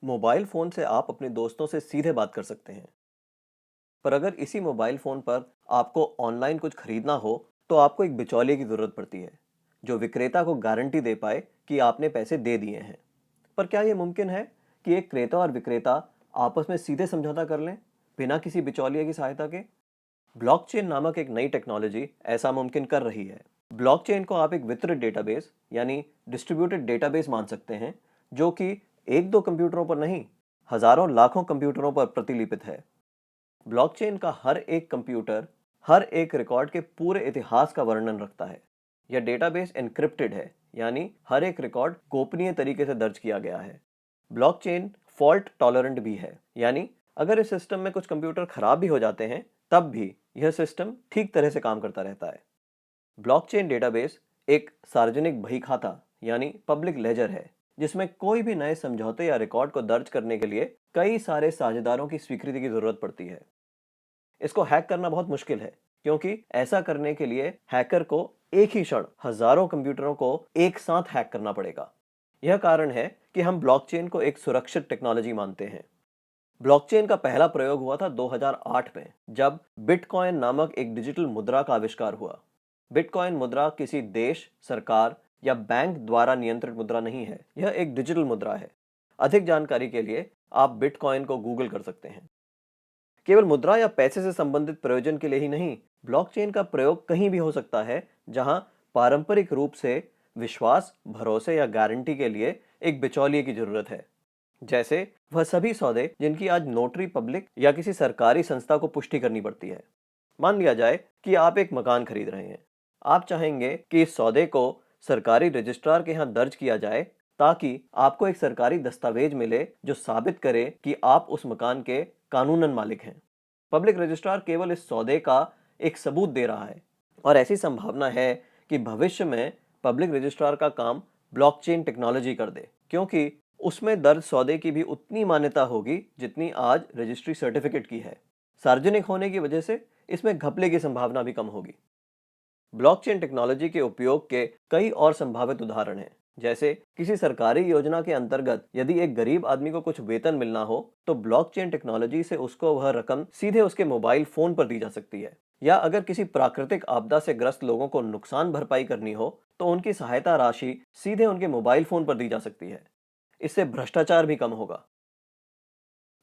Mobile phone से आप अपने दोस्तों से सीधे बात कर सकते हैं। पर अगर इसी मोबाइल फ़ोन पर आपको ऑनलाइन कुछ खरीदना हो, तो आपको एक बिचौलिए की ज़रूरत पड़ती है, जो विक्रेता को गारंटी दे पाए कि आपने पैसे दे दिए हैं। पर क्या ये मुमकिन है कि एक क्रेता और विक्रेता आपस में सीधे समझौता कर लें, बिना किसी बिचौलिए की सहायता के? ब्लॉकचेन नामक एक नई टेक्नोलॉजी ऐसा मुमकिन कर रही है। ब्लॉकचेन को आप एक वितरित डेटाबेस यानी डिस्ट्रीब्यूटेड डेटाबेस मान सकते हैं, जो कि एक दो कंप्यूटरों पर नहीं, हजारों लाखों कंप्यूटरों पर प्रतिलिपित है। ब्लॉकचेन का हर एक कंप्यूटर हर एक रिकॉर्ड के पूरे इतिहास का वर्णन रखता है। यह डेटाबेस एन्क्रिप्टेड है, यानी हर एक रिकॉर्ड गोपनीय तरीके से दर्ज किया गया है। ब्लॉकचेन फॉल्ट टॉलरेंट भी है, यानी अगर इस सिस्टम में कुछ कंप्यूटर खराब भी हो जाते हैं, तब भी यह सिस्टम ठीक तरह से काम करता रहता है। ब्लॉकचेन डेटाबेस एक सार्वजनिक बही खाता यानी पब्लिक लेजर है, जिसमें कोई भी नए समझौते या रिकॉर्ड को दर्ज करने के लिए कई सारे साझेदारों की स्वीकृति की जरूरत पड़ती है। इसको हैक करना बहुत मुश्किल है, क्योंकि ऐसा करने के लिए हैकर को एक ही क्षण हजारों कंप्यूटरों को एक साथ हैक करना पड़ेगा। यह कारण है कि हम ब्लॉकचेन को एक सुरक्षित टेक्नोलॉजी मानते हैं। ब्लॉकचेन का पहला प्रयोग हुआ था 2008 में, जब बिटकॉइन नामक एक डिजिटल मुद्रा का आविष्कार हुआ। बिटकॉइन मुद्रा किसी देश, सरकार या बैंक द्वारा नियंत्रित मुद्रा नहीं है, यह एक डिजिटल मुद्रा है। अधिक जानकारी के लिए आप बिटकॉइन को गूगल कर सकते हैं। केवल मुद्रा या पैसे से संबंधित प्रयोजन के लिए ही नहीं, ब्लॉकचेन का प्रयोग कहीं भी हो सकता है जहां पारंपरिक रूप से विश्वास, भरोसे या गारंटी के लिए एक बिचौलिए की जरूरत है। जैसे वह सभी सौदे जिनकी आज नोटरी पब्लिक या किसी सरकारी संस्था को पुष्टि करनी पड़ती है। मान लिया जाए कि आप एक मकान खरीद रहे हैं। आप चाहेंगे कि इस सौदे को सरकारी रजिस्ट्रार के यहाँ दर्ज किया जाए, ताकि आपको एक सरकारी दस्तावेज मिले जो साबित करे कि आप उस मकान के कानूनन मालिक हैं। पब्लिक रजिस्ट्रार केवल इस सौदे का एक सबूत दे रहा है, और ऐसी संभावना है कि भविष्य में पब्लिक रजिस्ट्रार का काम ब्लॉकचेन टेक्नोलॉजी कर दे, क्योंकि उसमें दर्ज सौदे की भी उतनी मान्यता होगी जितनी आज रजिस्ट्री सर्टिफिकेट की है। सार्वजनिक होने की वजह से इसमें घपले की संभावना भी कम होगी। ब्लॉकचेन टेक्नोलॉजी के उपयोग के कई और संभावित उदाहरण हैं। जैसे किसी सरकारी योजना के अंतर्गत यदि एक गरीब आदमी को कुछ वेतन मिलना हो, तो ब्लॉकचेन टेक्नोलॉजी से उसको वह रकम सीधे उसके मोबाइल फोन पर दी जा सकती है। या अगर किसी प्राकृतिक आपदा से ग्रस्त लोगों को नुकसान भरपाई करनी हो, तो उनकी सहायता राशि सीधे उनके मोबाइल फोन पर दी जा सकती है। इससे भ्रष्टाचार भी कम होगा।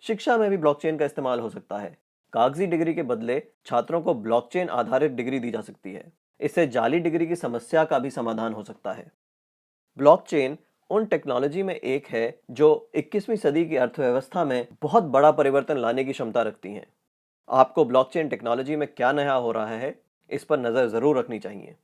शिक्षा में भी ब्लॉकचेन का इस्तेमाल हो सकता है। कागजी डिग्री के बदले छात्रों को ब्लॉकचेन आधारित डिग्री दी जा सकती है। इससे जाली डिग्री की समस्या का भी समाधान हो सकता है। ब्लॉकचेन उन टेक्नोलॉजी में एक है जो 21वीं सदी की अर्थव्यवस्था में बहुत बड़ा परिवर्तन लाने की क्षमता रखती हैं। आपको ब्लॉकचेन टेक्नोलॉजी में क्या नया हो रहा है, इस पर नजर जरूर रखनी चाहिए।